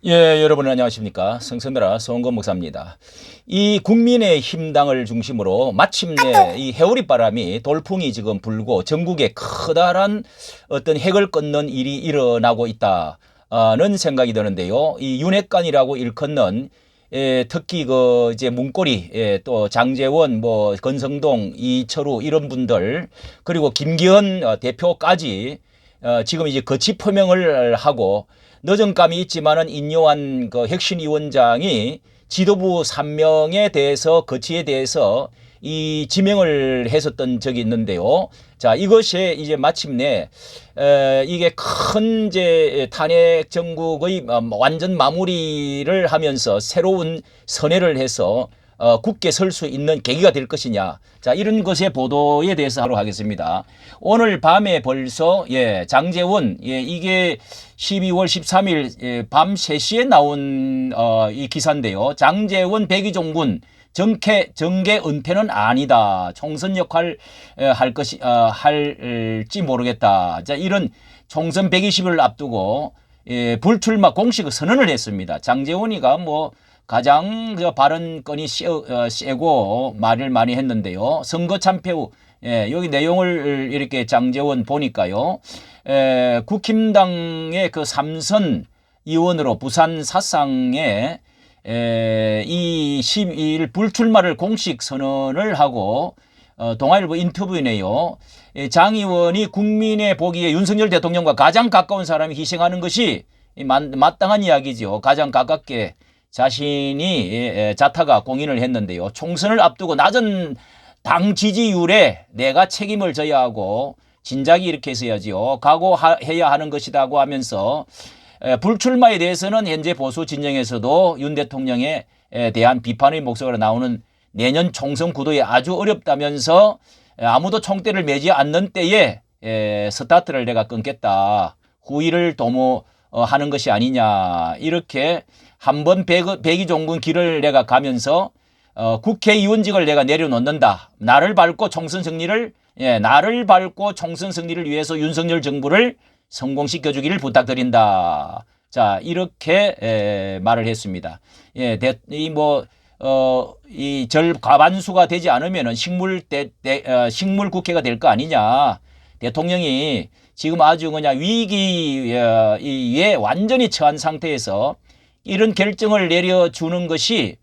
예, 여러분 안녕하십니까. 성선나라 송건 목사입니다. 이 국민의힘당을 중심으로 마침내 이 해오리 바람이 돌풍이 지금 불고 전국에 커다란 어떤 핵을 끊는 일이 일어나고 있다는 생각이 드는데요. 이 윤핵관이라고 일컫는 특히 그 이제 문고리 또 장제원 뭐 건성동 이철우 이런 분들 그리고 김기현 대표까지 지금 이제 거취 표명을 하고 늦은 감이 있지만은 인요한 그 혁신위원장이 지도부 3명에 대해서 거취에 대해서 이 지명을 했었던 적이 있는데요. 자, 이것이 이제 마침내 이게 큰 이제 탄핵 정국의 완전 마무리를 하면서 새로운 선회를 해서 굳게 설 수 있는 계기가 될 것이냐. 자, 이런 것의 보도에 대해서 하도록 하겠습니다. 오늘 밤에 벌써 장제원 이게 12월 13일 밤 3시에 나온 이 기사인데요. 장제원 백의종군 정계 은퇴는 아니다. 총선 역할 할지 모르겠다. 자, 이런 총선 120을 앞두고 불출마 공식 선언을 했습니다. 장제원이가 뭐 가장 발언권이 세고 말을 많이 했는데요. 선거 참패 후 여기 내용을 이렇게 장제원 보니까요. 국힘당의 그 삼선 의원으로 부산 사상에 이 12일 불출마를 공식 선언을 하고 동아일보 인터뷰네요. 장 의원이 국민의 보기에 윤석열 대통령과 가장 가까운 사람이 희생하는 것이 마땅한 이야기죠. 가장 가깝게 자신이 자타가 공인을 했는데요. 총선을 앞두고 낮은 당 지지율에 내가 책임을 져야 하고 진작에 이렇게 했어야지요. 각오해야 하는 것이라고 하면서 불출마에 대해서는 현재 보수 진영에서도 윤 대통령에 대한 비판의 목소리가 나오는 내년 총선 구도에 아주 어렵다면서 아무도 총대를 매지 않는 때에 스타트를 내가 끊겠다. 후위를 도모하는 것이 아니냐. 이렇게 한번 백의종군 길을 내가 가면서 국회의원직을 내가 내려놓는다. 나를 밟고 총선 승리를 위해서 윤석열 정부를 성공시켜주기를 부탁드린다. 자, 이렇게 말을 했습니다. 이 절 과반수가 되지 않으면은 식물 국회가 될 거 아니냐. 대통령이 지금 아주 그냥 위기에 완전히 처한 상태에서 이런 결정을 내려주는 것이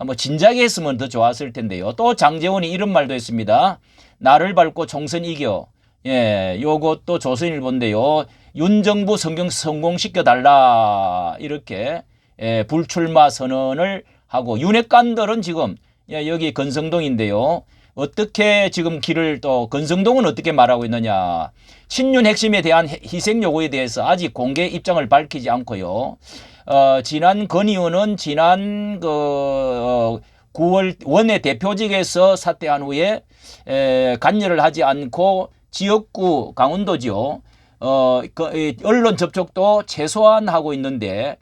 뭐 진작에 했으면 더 좋았을 텐데요. 또 장제원이 이런 말도 했습니다. 나를 밟고 총선 이겨. 요것도 조선일보인데요. 윤 정부 성공시켜달라. 이렇게 불출마 선언을 하고 윤핵관들은 지금 여기 건성동인데요. 어떻게 지금 길을 또 건성동은 어떻게 말하고 있느냐. 친윤 핵심에 대한 희생 요구에 대해서 아직 공개 입장을 밝히지 않고요. 지난 건 의원은 지난 9월 원내 대표직에서 사퇴한 후에 간여를 하지 않고 지역구 강원도지요. 언론 접촉도 최소한 하고 있는데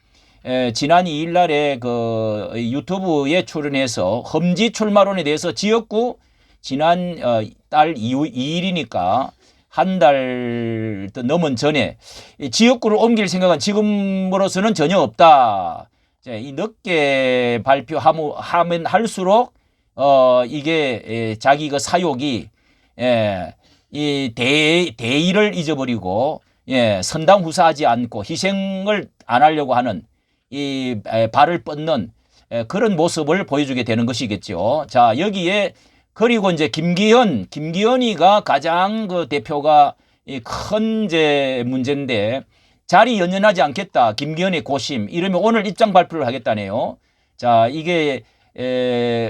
지난 2일 날에 그 유튜브에 출연해서 험지 출마론에 대해서 지역구 지난 달 2일이니까 한 달 넘은 전에 지역구를 옮길 생각은 지금으로서는 전혀 없다. 이 늦게 발표하면 할수록 이게 자기 그 사욕이 이 대의를 잊어버리고 선당 후사하지 않고 희생을 안 하려고 하는 이 발을 뻗는 그런 모습을 보여주게 되는 것이겠죠. 자, 여기에 그리고 이제 김기현이가 가장 그 대표가 큰 이제 문제인데 자리 연연하지 않겠다. 김기현의 고심 이러면 오늘 입장 발표를 하겠다네요. 자, 이게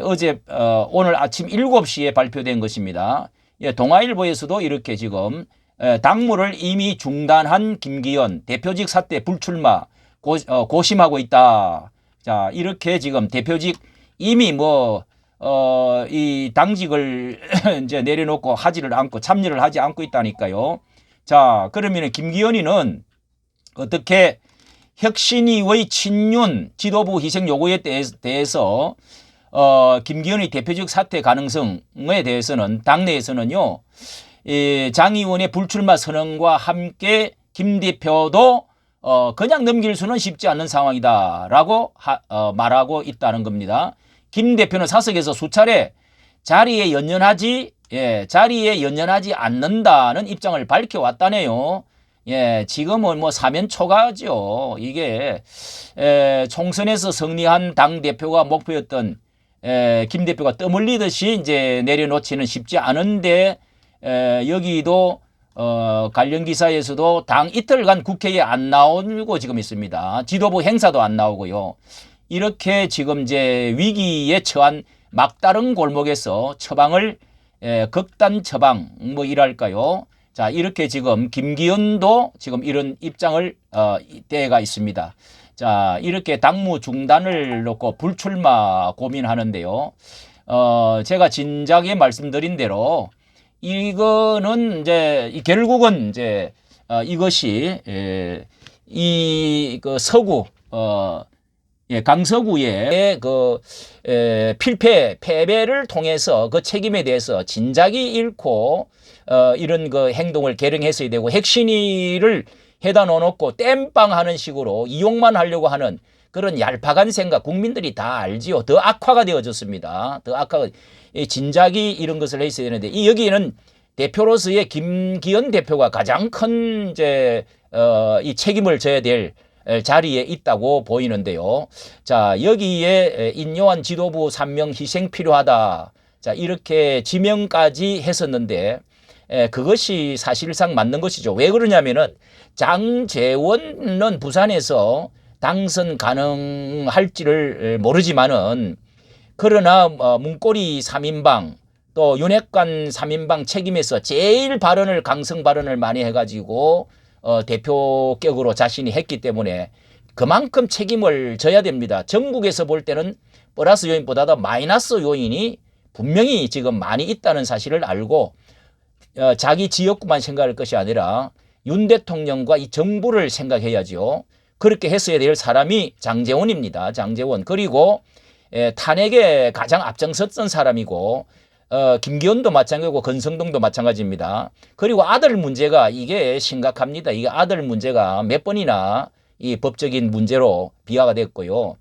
어제 오늘 아침 7시에 발표된 것입니다. 동아일보에서도 이렇게 지금 당무를 이미 중단한 김기현 대표직 사퇴 불출마 고심하고 있다. 자, 이렇게 지금 대표직 이미 이 당직을 이제 내려놓고 참여를 하지 않고 있다니까요. 자, 그러면 김기현이는 어떻게 혁신위의 친윤 지도부 희생 요구에 대해서 김기현의 대표직 사퇴 가능성에 대해서는 당내에서는요, 장 의원의 불출마 선언과 함께 김 대표도 그냥 넘길 수는 쉽지 않는 상황이다라고 말하고 있다는 겁니다. 김 대표는 사석에서 수차례 자리에 연연하지 않는다는 입장을 밝혀왔다네요. 예, 지금은 뭐 사면초가죠. 이게 총선에서 승리한 당 대표가 목표였던 김 대표가 떠밀리듯이 이제 내려놓지는 쉽지 않은데 여기도 관련 기사에서도 당 이틀간 국회에 안 나오고 지금 있습니다. 지도부 행사도 안 나오고요. 이렇게 지금 이제 위기에 처한 막다른 골목에서 처방을 극단 처방 뭐 이랄까요. 자, 이렇게 지금 김기현도 지금 이런 입장을 때가 있습니다. 자, 이렇게 당무 중단을 놓고 불출마 고민하는데요. 제가 진작에 말씀드린 대로 이거는 이제 결국은 이제 이것이 그 서구 강서구의 그 패배를 통해서 그 책임에 대해서 진작에 잃고 이런 그 행동을 계령했어야 되고 핵심이를 해다 놓고 땜빵하는 식으로 이용만 하려고 하는 그런 얄팍한 생각 국민들이 다 알지요. 더 악화가 되어졌습니다. 더 악화가 진작에 이런 것을 했어야 되는데 여기에는 대표로서의 김기현 대표가 가장 큰 이제 이 책임을 져야 될 자리에 있다고 보이는데요. 자, 여기에 인요한 지도부 3명 희생 필요하다. 자, 이렇게 지명까지 했었는데 그것이 사실상 맞는 것이죠. 왜 그러냐면은 장제원은 부산에서 당선 가능할지를 모르지만은 그러나 문고리 3인방 또 윤핵관 3인방 책임에서 제일 강성 발언을 많이 해가지고 대표격으로 자신이 했기 때문에 그만큼 책임을 져야 됩니다. 전국에서 볼 때는 플러스 요인보다도 마이너스 요인이 분명히 지금 많이 있다는 사실을 알고 자기 지역구만 생각할 것이 아니라 윤 대통령과 이 정부를 생각해야죠. 그렇게 했어야 될 사람이 장제원입니다. 장제원. 그리고 탄핵에 가장 앞장섰던 사람이고 김기현도 마찬가지고 권성동도 마찬가지입니다. 그리고 아들 문제가 이게 심각합니다. 이게 아들 문제가 몇 번이나 이 법적인 문제로 비화가 됐고요.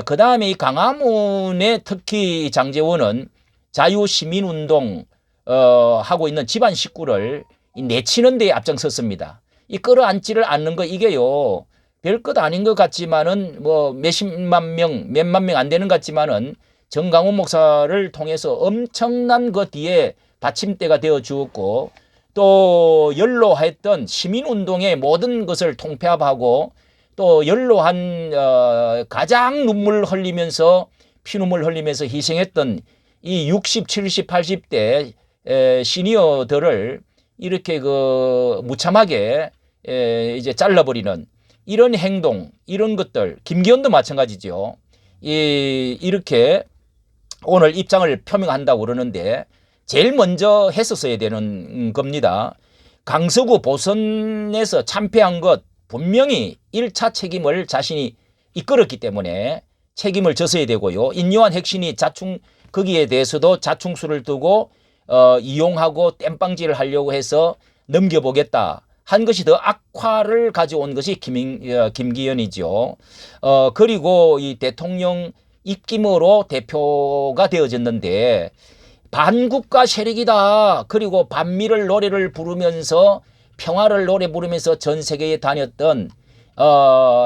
그 다음에 이 광화문에 특히 장제원은 자유시민운동 하고 있는 집안 식구를 내치는 데에 앞장섰습니다. 이 끌어안지를 않는 거 이게요. 별것 아닌 것 같지만은 뭐 몇만 명 안 되는 것 같지만은 정강훈 목사를 통해서 엄청난 그 뒤에 받침대가 되어 주었고 또 연로했던 시민운동의 모든 것을 통폐합하고 또 연로한 가장 눈물 흘리면서 피눈물 흘리면서 희생했던 이 60, 70, 80대 시니어들을 이렇게 그 무참하게 이제 잘라버리는 이런 행동, 이런 것들, 김기현도 마찬가지죠. 이렇게 오늘 입장을 표명한다고 그러는데 제일 먼저 했었어야 되는 겁니다. 강서구 보선에서 참패한 것 분명히 1차 책임을 자신이 이끌었기 때문에 책임을 졌어야 되고요. 인요한 핵심이 거기에 대해서도 자충수를 두고 이용하고 땜빵질을 하려고 해서 넘겨보겠다 한 것이 더 악화를 가져온 것이 김기현이죠. 그리고 이 대통령 입김으로 대표가 되어졌는데 반국가 세력이다. 그리고 반미를 노래를 부르면서 평화를 노래 부르면서 전 세계에 다녔던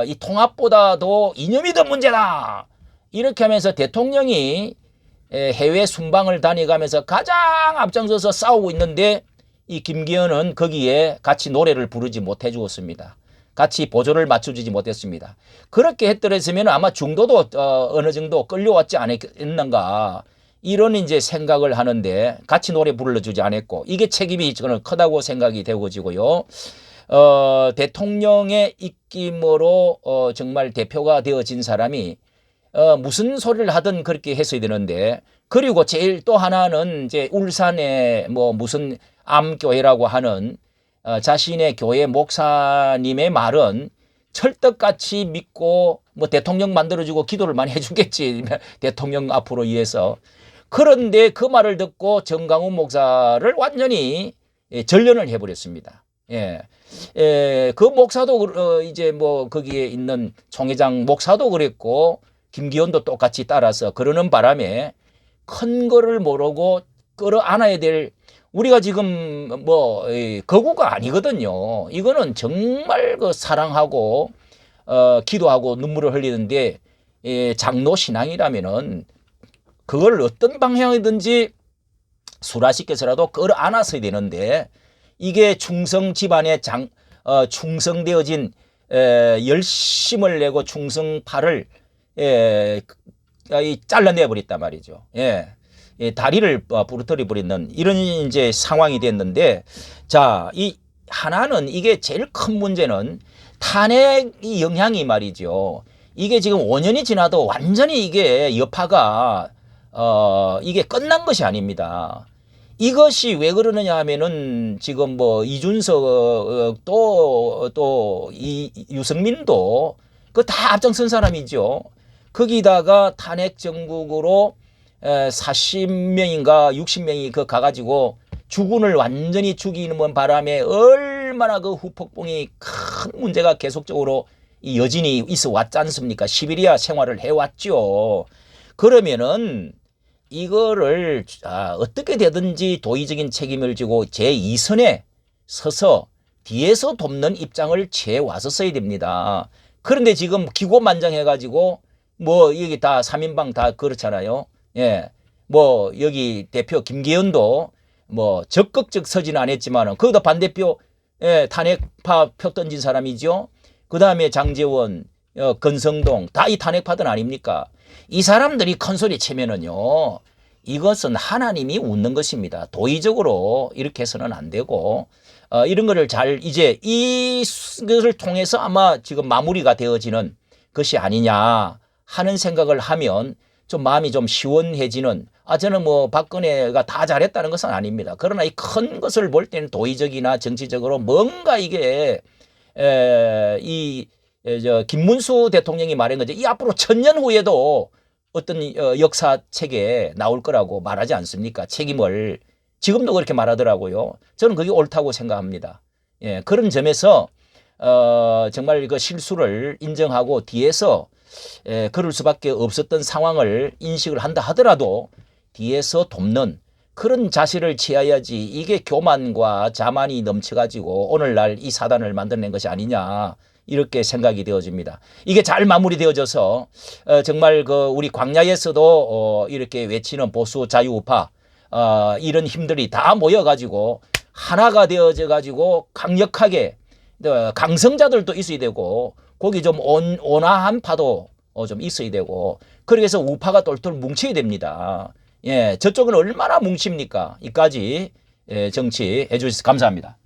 이 통합보다도 이념이 더 문제다. 이렇게 하면서 대통령이 해외 순방을 다녀가면서 가장 앞장서서 싸우고 있는데 이 김기현은 거기에 같이 노래를 부르지 못해 주었습니다. 같이 보조를 맞춰주지 못했습니다. 그렇게 했더랬으면 아마 중도도 어느 정도 끌려왔지 않았는가 이런 이제 생각을 하는데 같이 노래 불러주지 않았고 이게 책임이 저는 크다고 생각이 되어지고요. 대통령의 입김으로 정말 대표가 되어진 사람이 무슨 소리를 하든 그렇게 했어야 되는데 그리고 제일 또 하나는 이제 울산에 뭐 무슨 암교회라고 하는 자신의 교회 목사님의 말은 철떡같이 믿고 뭐 대통령 만들어주고 기도를 많이 해주겠지 대통령 앞으로 위해서 그런데 그 말을 듣고 정강훈 목사를 완전히 전련을 해버렸습니다. 예. 그 목사도 이제 뭐 거기에 있는 총회장 목사도 그랬고 김기현도 똑같이 따라서 그러는 바람에 큰 거를 모르고 끌어안아야 될 우리가 지금 뭐 거구가 아니거든요. 이거는 정말 그 사랑하고 기도하고 눈물을 흘리는데 장로 신앙이라면은 그걸 어떤 방향이든지 수라시켜서라도 끌어안았어야 되는데 이게 충성 집안의 충성되어진 열심을 내고 충성파를 잘라내 버렸단 말이죠. 예. 다리를 부러뜨려 버리는 이런 이제 상황이 됐는데 자, 이 하나는 이게 제일 큰 문제는 탄핵이 영향이 말이죠. 이게 지금 5년이 지나도 완전히 이게 여파가 이게 끝난 것이 아닙니다. 이것이 왜 그러느냐 하면은 지금 뭐 이준석 또 유승민도 그 다 앞장선 사람이죠. 거기다가 탄핵 정국으로 40명인가 60명이 그 가가지고 주군을 완전히 죽이는 바람에 얼마나 그 후폭풍이 큰 문제가 계속적으로 이 여진이 있어 왔지 않습니까? 시베리아 생활을 해왔죠. 그러면은 이거를 어떻게 되든지 도의적인 책임을 지고 제2선에 서서 뒤에서 돕는 입장을 취해왔었어야 됩니다. 그런데 지금 기고만장해가지고 뭐 여기 다 3인방 다 그렇잖아요. 예. 뭐 여기 대표 김기현도 뭐 적극적 서지는 안 했지만은 거기다 반대표 탄핵파 표 던진 사람이죠. 그 다음에 장제원, 건성동 다 이 탄핵파들 아닙니까? 이 사람들이 큰 소리 치면은요. 이것은 하나님이 웃는 것입니다. 도의적으로 이렇게 해서는 안 되고 이런 거를 잘 이제 이것을 통해서 아마 지금 마무리가 되어지는 것이 아니냐 하는 생각을 하면 좀 마음이 좀 시원해지는 저는 뭐 박근혜가 다 잘했다는 것은 아닙니다. 그러나 이 큰 것을 볼 때는 도의적이나 정치적으로 뭔가 이게 김문수 대통령이 말한 거죠. 이 앞으로 1000년 후에도 어떤 역사책에 나올 거라고 말하지 않습니까? 책임을. 지금도 그렇게 말하더라고요. 저는 그게 옳다고 생각합니다. 예, 그런 점에서 정말 그 실수를 인정하고 뒤에서 그럴 수밖에 없었던 상황을 인식을 한다 하더라도 뒤에서 돕는 그런 자세를 취해야지 이게 교만과 자만이 넘쳐가지고 오늘날 이 사단을 만들어낸 것이 아니냐 이렇게 생각이 되어집니다. 이게 잘 마무리되어져서 정말 그 우리 광야에서도 이렇게 외치는 보수 자유우파 이런 힘들이 다 모여가지고 하나가 되어져 가지고 강력하게 강성자들도 있어야 되고 거기 좀 온화한 파도 좀 있어야 되고 그렇게 해서 우파가 똘똘 뭉쳐야 됩니다. 예, 저쪽은 얼마나 뭉칩니까? 이까지 정치 해주셔서 감사합니다.